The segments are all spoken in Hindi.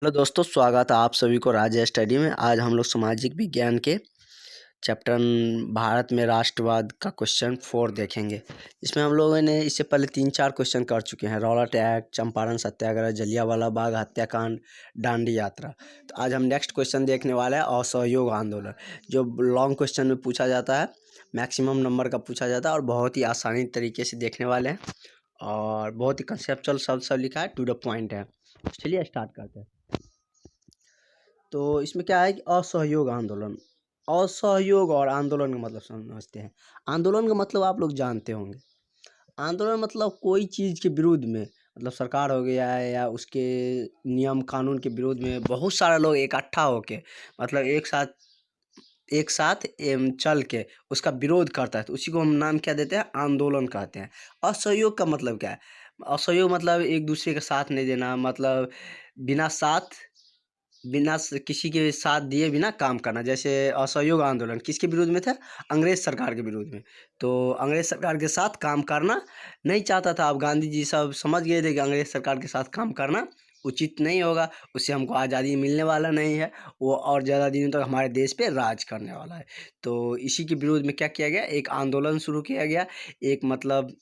हेलो दोस्तों, स्वागत है आप सभी को राज स्टडी में। आज हम लोग सामाजिक विज्ञान के चैप्टर भारत में राष्ट्रवाद का क्वेश्चन 4 देखेंगे। इसमें हम लोगों ने इससे पहले 3-4 क्वेश्चन कर चुके हैं। रॉलेट एक्ट, चंपारण सत्याग्रह, जलियांवाला बाग हत्याकांड, दांडी यात्रा। तो आज हम नेक्स्ट क्वेश्चन देखने वाले हैं असहयोग आंदोलन, जो लॉन्ग क्वेश्चन में पूछा जाता है, मैक्सिमम नंबर का पूछा जाता है और बहुत ही आसानी तरीके से देखने वाले हैं और बहुत ही कंसेप्चुअल शब्द सब लिखा है, टू द पॉइंट है। चलिए स्टार्ट करते हैं। तो इसमें क्या है कि असहयोग आंदोलन, असहयोग और आंदोलन का मतलब समझते हैं। आंदोलन का मतलब आप लोग जानते होंगे। आंदोलन मतलब कोई चीज़ के विरोध में, मतलब सरकार हो गया है या उसके नियम कानून के विरोध में बहुत सारे लोग इकट्ठा होके, मतलब एक साथ चल के उसका विरोध करता है, तो उसी को हम नाम क्या देते हैं, आंदोलन कहते हैं। असहयोग का मतलब क्या है? असहयोग मतलब एक दूसरे का साथ नहीं देना, मतलब किसी के साथ दिए बिना काम करना। जैसे असहयोग आंदोलन किसके विरोध में था? अंग्रेज सरकार के विरोध में। तो अंग्रेज सरकार के साथ काम करना नहीं चाहता था। अब गांधी जी सब समझ गए थे कि अंग्रेज सरकार के साथ काम करना उचित नहीं होगा, उससे हमको आज़ादी मिलने वाला नहीं है, वो और ज़्यादा दिनों तक हमारे देश पे राज करने वाला है। तो इसी के विरोध में क्या किया गया, एक आंदोलन शुरू किया गया। एक मतलब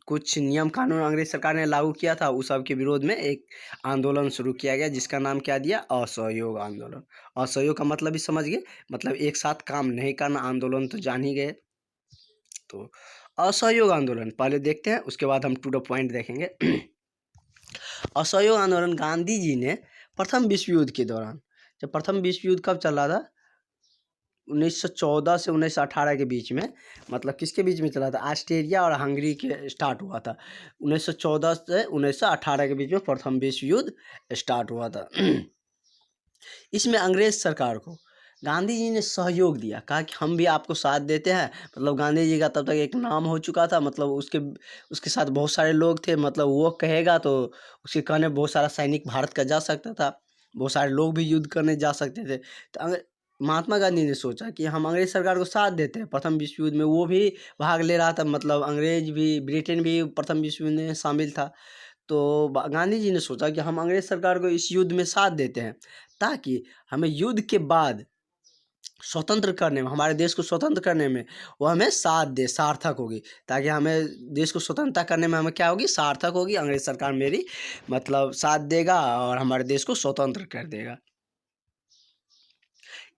कुछ नियम कानून अंग्रेज सरकार ने लागू किया था, उस सब के विरोध में एक आंदोलन शुरू किया गया, जिसका नाम क्या दिया, असहयोग आंदोलन। असहयोग का मतलब भी समझ गए, मतलब एक साथ काम नहीं करना, आंदोलन तो जान ही गए। तो असहयोग आंदोलन पहले देखते हैं, उसके बाद हम टू द पॉइंट देखेंगे। असहयोग आंदोलन गांधी जी ने प्रथम विश्व युद्ध के दौरान, जब प्रथम विश्व युद्ध कब चल रहा था, 1914 से 1918 के बीच में, मतलब किसके बीच में चला था, ऑस्ट्रेलिया और हंगरी के स्टार्ट हुआ था। 1914 से 1918 के बीच में प्रथम विश्व युद्ध स्टार्ट हुआ था। इसमें अंग्रेज सरकार को गांधी जी ने सहयोग दिया, कहा कि हम भी आपको साथ देते हैं। मतलब गांधी जी का तब तक एक नाम हो चुका था, मतलब उसके साथ बहुत सारे लोग थे, मतलब वो कहेगा तो उसके कहने बहुत सारा सैनिक भारत का जा सकता था, बहुत सारे लोग भी युद्ध करने जा सकते थे। तो महात्मा गांधी ने सोचा कि हम अंग्रेज सरकार को साथ देते हैं। प्रथम विश्व युद्ध में वो भी भाग ले रहा था, मतलब अंग्रेज भी, ब्रिटेन भी प्रथम विश्व युद्ध में शामिल था। तो गांधी जी ने सोचा कि हम अंग्रेज सरकार को इस युद्ध में साथ देते हैं, ताकि हमें युद्ध के बाद स्वतंत्र करने में, हमारे देश को स्वतंत्र करने में वो हमें साथ दे, सार्थक होगी। ताकि हमें देश को स्वतंत्रता करने में हमें क्या होगी, सार्थक होगी। अंग्रेज सरकार मेरी मतलब साथ देगा और हमारे देश को स्वतंत्र कर देगा।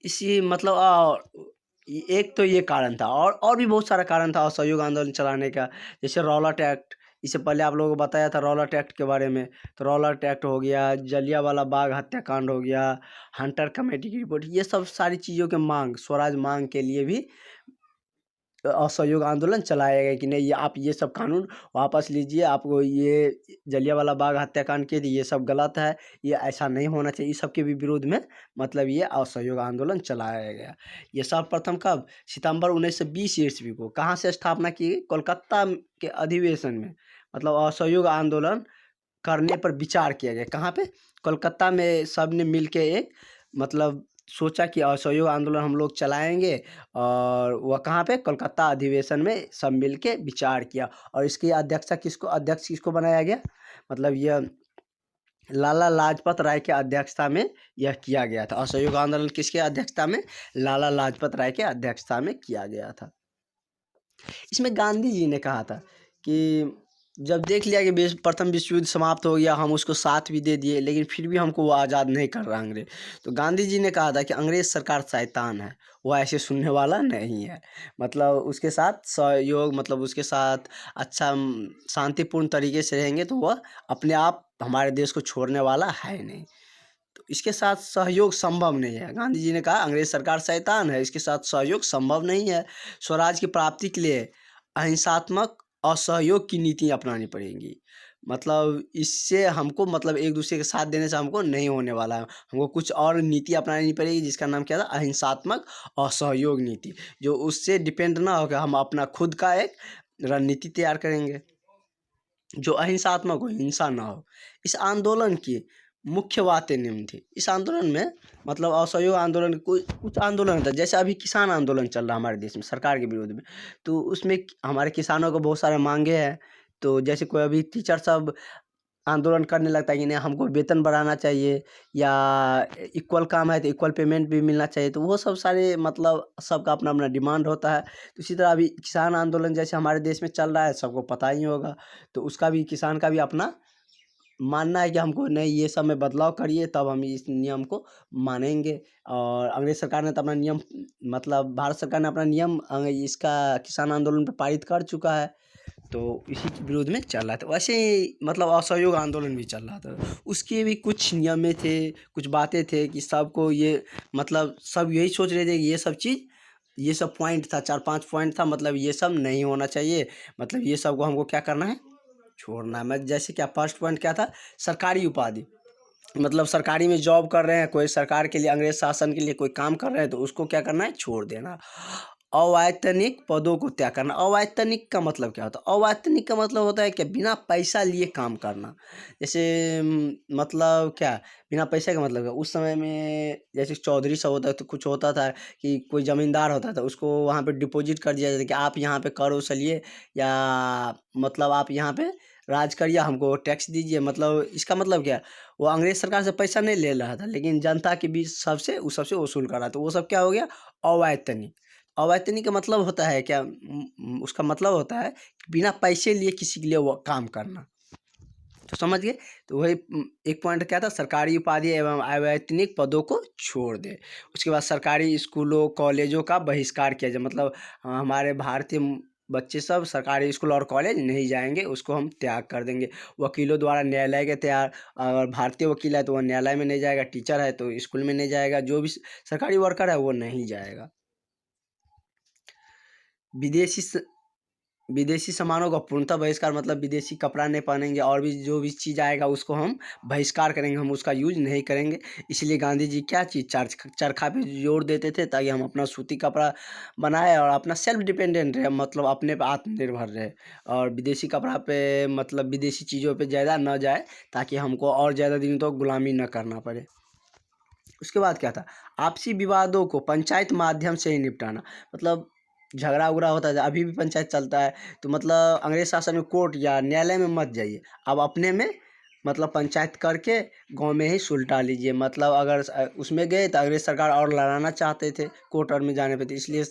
इसी मतलब एक तो ये कारण था, और भी बहुत सारा कारण था असहयोग आंदोलन चलाने का। जैसे रॉलेट एक्ट, इससे पहले आप लोगों को बताया था रॉलेट एक्ट के बारे में। तो रॉलेट एक्ट हो गया, जलियांवाला बाग हत्याकांड हो गया, हंटर कमेटी की रिपोर्ट, ये सब सारी चीज़ों के मांग, स्वराज मांग के लिए भी असहयोग आंदोलन चलाया गया कि नहीं, ये आप ये सब कानून वापस लीजिए, आपको ये जलियांवाला बाग हत्याकांड के ये सब गलत है, ये ऐसा नहीं होना चाहिए। इस सब के भी विरोध में मतलब ये असहयोग आंदोलन चलाया गया। ये सर्वप्रथम कब, सितंबर 1920 ईस्वी को। कहाँ से स्थापना की गई, कोलकाता के अधिवेशन में, मतलब असहयोग आंदोलन करने पर विचार किया गया। कहाँ पे, कोलकाता में सब ने मिल के एक मतलब सोचा कि असहयोग आंदोलन हम लोग चलाएंगे। और वह कहाँ पे, कोलकाता अधिवेशन में सब मिल के विचार किया। और इसकी अध्यक्ष किसको बनाया गया, मतलब यह लाला लाजपत राय के अध्यक्षता में यह किया गया था। असहयोग आंदोलन किसके अध्यक्षता में, लाला लाजपत राय के अध्यक्षता में किया गया था। इसमें गांधी जी ने कहा था कि जब देख लिया कि प्रथम विश्व युद्ध समाप्त हो गया, हम उसको साथ भी दे दिए, लेकिन फिर भी हमको वो आज़ाद नहीं कर रहा अंग्रेज। तो गांधी जी ने कहा था कि अंग्रेज सरकार शैतान है, वो ऐसे सुनने वाला नहीं है। मतलब उसके साथ सहयोग, मतलब उसके साथ अच्छा शांतिपूर्ण तरीके से रहेंगे तो वह अपने आप हमारे देश को छोड़ने वाला है नहीं। तो इसके साथ सहयोग संभव नहीं है। गांधी जी ने कहा अंग्रेज सरकार शैतान है, इसके साथ सहयोग संभव नहीं है। स्वराज की प्राप्ति के लिए अहिंसात्मक असहयोग की नीति अपनानी पड़ेंगी। मतलब इससे हमको, मतलब एक दूसरे के साथ देने से हमको नहीं होने वाला है, हमको कुछ और नीति अपनानी पड़ेगी, जिसका नाम क्या था, अहिंसात्मक असहयोग नीति। जो उससे डिपेंड ना होकर हम अपना खुद का एक रणनीति तैयार करेंगे, जो अहिंसात्मक हो, हिंसा ना हो। इस आंदोलन की मुख्य बातें निम्न थी। इस आंदोलन में, मतलब असहयोग आंदोलन, कुछ आंदोलन था, जैसे अभी किसान आंदोलन चल रहा है हमारे देश में सरकार के विरोध में। तो उसमें हमारे किसानों को बहुत सारे मांगे हैं। तो जैसे कोई अभी टीचर सब आंदोलन करने लगता है कि नहीं हमको वेतन बढ़ाना चाहिए या इक्वल काम है तो इक्वल पेमेंट भी मिलना चाहिए, तो वो सब सारे मतलब सबका अपना अपना डिमांड होता है। तो इसी तरह अभी किसान आंदोलन जैसे हमारे देश में चल रहा है, सबको पता ही होगा, तो उसका भी किसान का भी अपना मानना है कि हमको नहीं ये सब में बदलाव करिए तब हम इस नियम को मानेंगे। और अंग्रेज सरकार ने तो अपना नियम मतलब भारत सरकार ने अपना नियम इसका किसान आंदोलन पे पारित कर चुका है, तो इसी के विरोध में चल रहा था। वैसे ही मतलब असहयोग आंदोलन भी चल रहा था, उसके भी कुछ नियम थे, कुछ बातें थे कि सबको ये मतलब सब यही सोच रहे थे कि ये सब चीज़ ये सब पॉइंट था, 4-5 पॉइंट था, मतलब ये सब नहीं होना चाहिए, मतलब ये सब को हमको क्या करना है, छोड़ना है। मैं जैसे क्या फर्स्ट पॉइंट क्या था, सरकारी उपाधि, मतलब सरकारी में जॉब कर रहे हैं, कोई सरकार के लिए अंग्रेज शासन के लिए कोई काम कर रहे हैं तो उसको क्या करना है, छोड़ देना। अवैतनिक पदों को त्याग करना। अवैतनिक का मतलब क्या होता है, अवैतनिक का मतलब होता है कि बिना पैसा लिए काम करना। जैसे मतलब क्या, बिना पैसे का मतलब है उस समय में जैसे चौधरी सब होता है तो कुछ होता था कि कोई ज़मींदार होता था उसको वहाँ पे डिपॉजिट कर दिया जाता कि आप यहाँ पे कर वसूलिए या मतलब आप यहाँ पे राज करिए, हमको टैक्स दीजिए। मतलब इसका मतलब क्या है, वो अंग्रेज सरकार से पैसा नहीं ले रहा था लेकिन जनता के बीच सबसे उस सबसे वसूल कर रहा था, तो वो सब क्या हो गया, अवैतनिक। अवैतनिक का मतलब होता है क्या, उसका मतलब होता है कि बिना पैसे लिए किसी के लिए वो काम करना, तो समझ गए। तो वही एक पॉइंट क्या था, सरकारी उपाधि एवं अवैतनिक पदों को छोड़ दे। उसके बाद सरकारी स्कूलों कॉलेजों का बहिष्कार किया जाए, मतलब हमारे भारतीय बच्चे सब सरकारी स्कूल और कॉलेज नहीं जाएंगे, उसको हम त्याग कर देंगे। वकीलों द्वारा न्यायालय के तैयार, अगर भारतीय वकील है तो वह न्यायालय में नहीं जाएगा, टीचर है तो स्कूल में नहीं जाएगा, जो भी सरकारी वर्कर है वो नहीं जाएगा। विदेशी विदेशी सामानों का पूर्णतः बहिष्कार, मतलब विदेशी कपड़ा नहीं पहनेंगे और भी जो भी चीज़ आएगा उसको हम बहिष्कार करेंगे, हम उसका यूज नहीं करेंगे। इसलिए गांधी जी क्या चीज़ चरखा पे जोर देते थे ताकि हम अपना सूती कपड़ा बनाए और अपना सेल्फ डिपेंडेंट रहे, मतलब अपने पे आत्मनिर्भर रहे, और विदेशी कपड़ा पे मतलब विदेशी चीज़ों पे ज़्यादा न जाए ताकि हमको और ज़्यादा दिन तो गुलामी न करना पड़े। उसके बाद क्या था, आपसी विवादों को पंचायत माध्यम से ही निपटाना, मतलब झगड़ा उगड़ा होता है अभी भी पंचायत चलता है, तो मतलब अंग्रेज शासन में कोर्ट या न्यायालय में मत जाइए, अब अपने में मतलब पंचायत करके गांव में ही सुलटा लीजिए। मतलब अगर उसमें गए तो अंग्रेज सरकार और लड़ाना चाहते थे कोर्ट और में जाने पे, तो इसलिए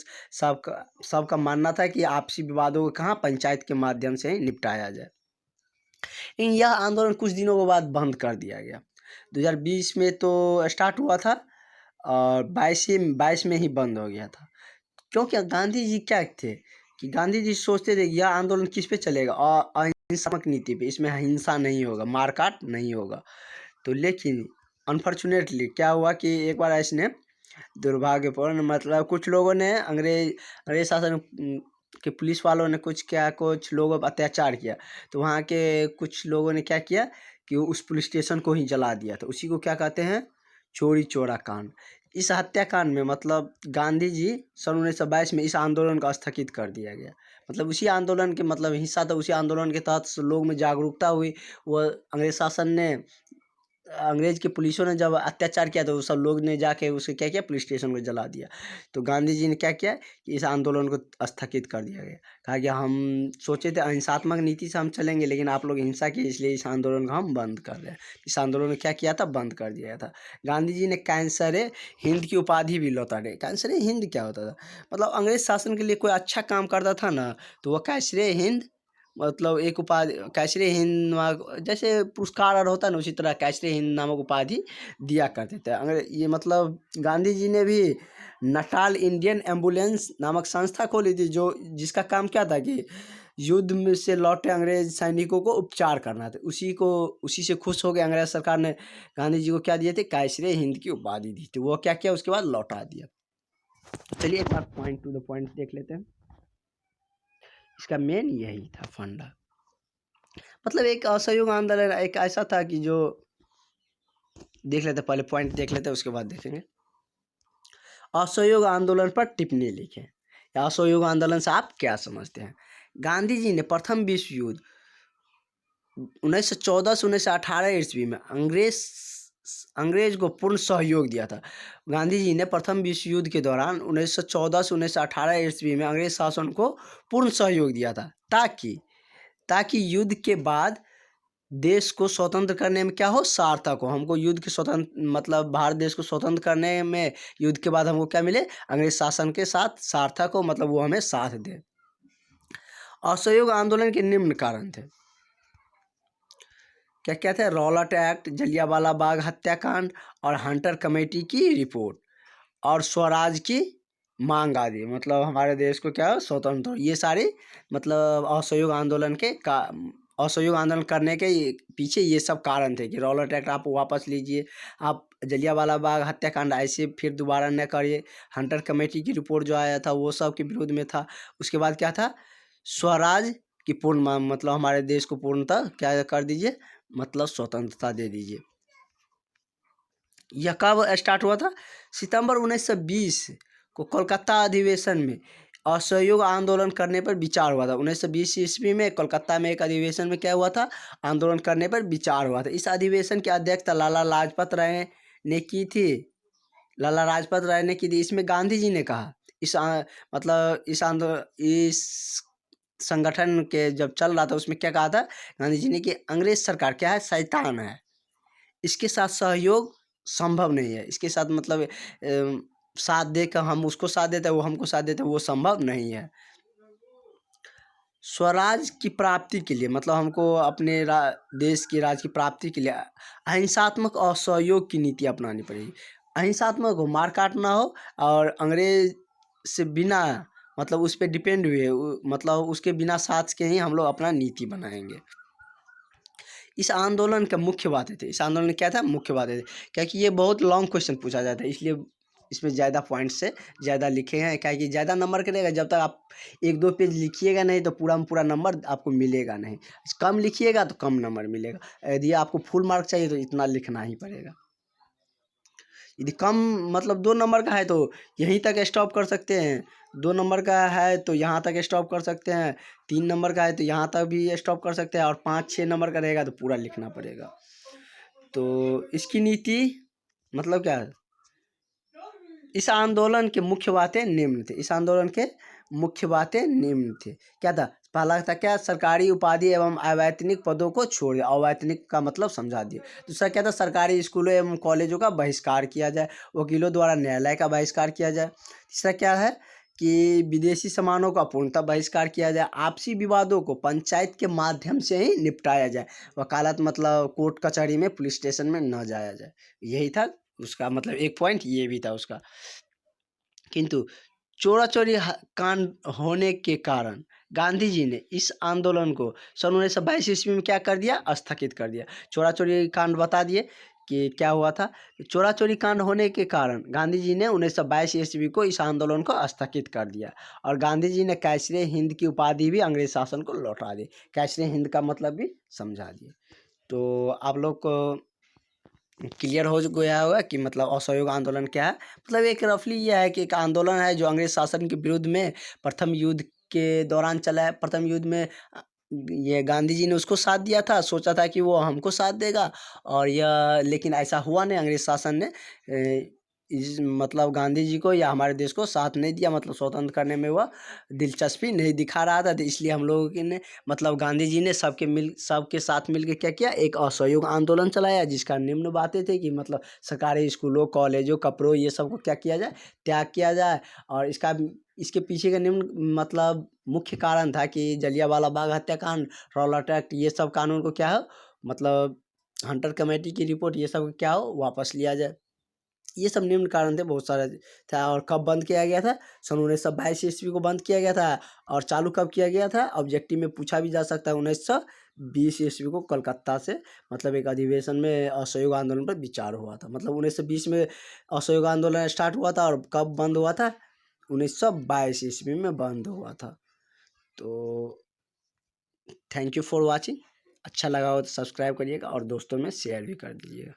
सबका मानना था कि आपसी विवादों को कहाँ पंचायत के माध्यम से ही निपटाया जाए। लेकिन यह आंदोलन कुछ दिनों के बाद बंद कर दिया गया। 2020 में तो स्टार्ट हुआ था और 22 में ही बंद हो गया था, क्योंकि गांधी जी क्या थे कि गांधी जी सोचते थे यह आंदोलन किस पे चलेगा, और अहिंसात्मक नीति पे, इसमें हिंसा नहीं होगा, मारकाट नहीं होगा। तो लेकिन अनफॉर्चुनेटली क्या हुआ कि एक बार ऐसने दुर्भाग्यपूर्ण मतलब कुछ लोगों ने अंग्रेज शासन के पुलिस वालों ने कुछ लोगों पर अत्याचार किया, तो वहाँ के कुछ लोगों ने क्या किया कि उस पुलिस स्टेशन को ही जला दिया, तो उसी को क्या कहते हैं, चोरी चोरा कांड। इस हत्याकांड में मतलब गांधी जी सन 1922 में इस आंदोलन को स्थगित कर दिया गया, मतलब उसी आंदोलन के मतलब हिस्सा था, उसी आंदोलन के तहत लोग में जागरूकता हुई। वो अंग्रेज शासन ने अंग्रेज के पुलिसों ने जब अत्याचार किया तो सब लोग ने जाके उसे क्या किया, पुलिस स्टेशन को जला दिया। तो गांधी जी ने क्या किया कि इस आंदोलन को स्थगित कर दिया गया, कहा कि हम सोचे थे अहिंसात्मक नीति से हम चलेंगे लेकिन आप लोग हिंसा की, इसलिए इस आंदोलन को हम बंद कर रहे हैं। इस आंदोलन ने क्या किया था, बंद कर दिया था। गांधी जी ने कैंसर हिंद की उपाधि भी लौटा दी। कैंसर हिंद क्या होता था, मतलब अंग्रेज शासन के लिए कोई अच्छा काम करता था ना तो वह कैसर हिंद, मतलब एक उपाधि कैसरे हिंद जैसे पुरस्कार और होता है ना, उसी तरह कैसरे हिंद नामक उपाधि दिया करते थे। अगर ये मतलब गांधी जी ने भी नटाल इंडियन एम्बुलेंस नामक संस्था खोली थी, जो जिसका काम क्या था कि युद्ध में से लौटे अंग्रेज सैनिकों को उपचार करना था। उसी से खुश हो गए अंग्रेज सरकार ने गांधी जी को क्या दिए थे, कैसरे हिंद की उपाधि दी थी। वो क्या किया उसके बाद लौटा दिया। तो चलिए एक बार पॉइंट टू द पॉइंट देख लेते हैं। इसका मेन यही था फंडा, मतलब एक असहयोग आंदोलन एक ऐसा था कि जो देख लेते, पहले पॉइंट देख लेते उसके बाद देखेंगे। असहयोग आंदोलन पर टिप्पणी लिखें, या असहयोग आंदोलन से आप क्या समझते हैं। गांधी जी ने प्रथम विश्व युद्ध 1914 से 1918 ईस्वी में अंग्रेज को पूर्ण सहयोग दिया था। गांधी जी ने प्रथम विश्व युद्ध के दौरान 1914 से 1918 ईस्वी में अंग्रेज शासन को पूर्ण सहयोग दिया था ताकि युद्ध के बाद देश को स्वतंत्र करने में क्या हो, सार्थक हो। हमको युद्ध के स्वतंत्र मतलब भारत देश को स्वतंत्र करने में युद्ध के बाद हमको क्या मिले, अंग्रेज शासन के साथ सार्थक हो, मतलब वो हमें साथ दे। असहयोग आंदोलन के निम्न कारण थे। क्या क्या थे, रॉलट एक्ट, जलियांवाला बाग हत्याकांड और हंटर कमेटी की रिपोर्ट और स्वराज की मांग आदि। मतलब हमारे देश को क्या स्वतंत्र, ये सारी मतलब असहयोग आंदोलन के असहयोग आंदोलन करने के पीछे ये सब कारण थे कि रॉलट एक्ट आप वापस लीजिए, आप जलियांवाला बाग हत्याकांड ऐसे फिर दोबारा न करिए, हंटर कमेटी की रिपोर्ट जो आया था वो सब के विरोध में था। उसके बाद क्या था, स्वराज की पूर्ण मांग, मतलब हमारे देश को पूर्णतः क्या कर दीजिए, मतलब स्वतंत्रता दे दीजिए। यह कब स्टार्ट हुआ था, सितंबर 1920 को कोलकाता अधिवेशन में असहयोग आंदोलन करने पर विचार हुआ था। 1920 ईस्वी में कोलकाता में एक अधिवेशन में क्या हुआ था, आंदोलन करने पर विचार हुआ था। इस अधिवेशन की अध्यक्षता लाला लाजपत राय ने की थी। लाला लाजपत राय ने की थी। इसमें गांधी जी ने कहा, मतलब इस संगठन के जब चल रहा था उसमें क्या कहा था गांधी जी ने कि अंग्रेज सरकार क्या है, शैतान है, इसके साथ सहयोग संभव नहीं है, इसके साथ मतलब साथ देकर हम उसको साथ देते हैं, वो हमको साथ देते हैं, वो संभव नहीं है। स्वराज की प्राप्ति के लिए मतलब हमको अपने देश की राज की प्राप्ति के लिए अहिंसात्मक और सहयोग की नीति अपनानी पड़ेगी। अहिंसात्मक हो, मार काट ना हो, और अंग्रेज से बिना मतलब उस पर डिपेंड हुए, मतलब उसके बिना साथ के ही हम लोग अपना नीति बनाएंगे। इस आंदोलन का मुख्य बातें थे, इस आंदोलन क्या था, मुख्य बातें थे, क्योंकि ये बहुत लॉन्ग क्वेश्चन पूछा जाता है, इसलिए इसमें ज़्यादा पॉइंट्स से ज़्यादा लिखे हैं, क्या कि ज़्यादा नंबर करेगा। जब तक आप 1-2 पेज लिखिएगा नहीं तो पूरा में पूरा नंबर आपको मिलेगा नहीं, कम लिखिएगा तो कम नंबर मिलेगा। यदि आपको फुल मार्क चाहिए तो इतना लिखना ही पड़ेगा। यदि कम मतलब 2 नंबर का है तो यहीं तक स्टॉप कर सकते हैं, 2 नंबर का है तो यहाँ तक स्टॉप कर सकते हैं, 3 नंबर का है तो यहाँ तक भी स्टॉप कर सकते हैं, और 5-6 नंबर का रहेगा तो पूरा लिखना पड़ेगा। तो इसकी नीति मतलब क्या है, इस आंदोलन के मुख्य बातें निम्न थे। इस आंदोलन के मुख्य बातें निम्न थे। क्या था, पहला था क्या, सरकारी उपाधि एवं अवैतनिक पदों को छोड़ दिया, अवैतनिक का मतलब समझा दिया। दूसरा क्या था, सरकारी स्कूलों एवं कॉलेजों का बहिष्कार किया जाए, वकीलों द्वारा न्यायालय का बहिष्कार किया जाए। तीसरा क्या है कि विदेशी सामानों का पूर्णतः बहिष्कार किया जाए, आपसी विवादों को पंचायत के माध्यम से ही निपटाया जाए, वकालत मतलब कोर्ट कचहरी में पुलिस स्टेशन में न जाया जाए। यही था उसका मतलब, एक पॉइंट ये भी था उसका। किंतु चोरा चोरी कांड होने के कारण गांधी जी ने इस आंदोलन को सन 1922 ईस्वी में क्या कर दिया, स्थगित कर दिया। चोरा चोरी कांड बता दिए कि क्या हुआ था। चोरा चोरी कांड होने के कारण गांधी जी ने 1922 ईस्वी को इस आंदोलन को स्थगित कर दिया, और गांधी जी ने कैसरे हिंद की उपाधि भी अंग्रेज शासन को लौटा दी। कैसरे हिंद का मतलब भी समझा दिए। तो आप लोग को क्लियर हो गया होगा कि मतलब असहयोग आंदोलन क्या है। मतलब एक रफली यह है कि एक आंदोलन है जो अंग्रेज शासन के विरुद्ध में प्रथम युद्ध के दौरान चला है। प्रथम युद्ध में ये गांधी जी ने उसको साथ दिया था, सोचा था कि वो हमको साथ देगा, और यह लेकिन ऐसा हुआ नहीं। अंग्रेज शासन ने इस मतलब गांधी जी को या हमारे देश को साथ नहीं दिया, मतलब स्वतंत्र करने में वह दिलचस्पी नहीं दिखा रहा था। तो इसलिए हम लोगों के ने मतलब गांधी जी ने सबके साथ मिलकर क्या किया, एक असहयोग आंदोलन चलाया, जिसका निम्न बातें थे कि मतलब सरकारी स्कूलों कॉलेजों कपड़ों ये सब को क्या किया जाए, त्याग किया जाए। और इसके पीछे का निम्न मतलब मुख्य कारण था कि जलियांवाला बाग हत्याकांड, रॉलट एक्ट, ये सब कानून को क्या हो मतलब हंटर कमेटी की रिपोर्ट, ये सब क्या हो वापस लिया जाए। ये सब निम्न कारण थे, बहुत सारे था। और कब बंद किया गया था, सन 1922 ईस्वी को बंद किया गया था। और चालू कब किया गया था, ऑब्जेक्टिव में पूछा भी जा सकता है, 1920 ईस्वी को कलकत्ता से मतलब एक अधिवेशन में असहयोग आंदोलन पर विचार हुआ था। मतलब 1920 में असहयोग आंदोलन स्टार्ट हुआ था, और कब बंद हुआ था, 1922 ईस्वी में बंद हुआ था। तो थैंक यू फॉर वॉचिंग। अच्छा लगा हो तो सब्सक्राइब करिएगा और दोस्तों में शेयर भी कर दीजिएगा।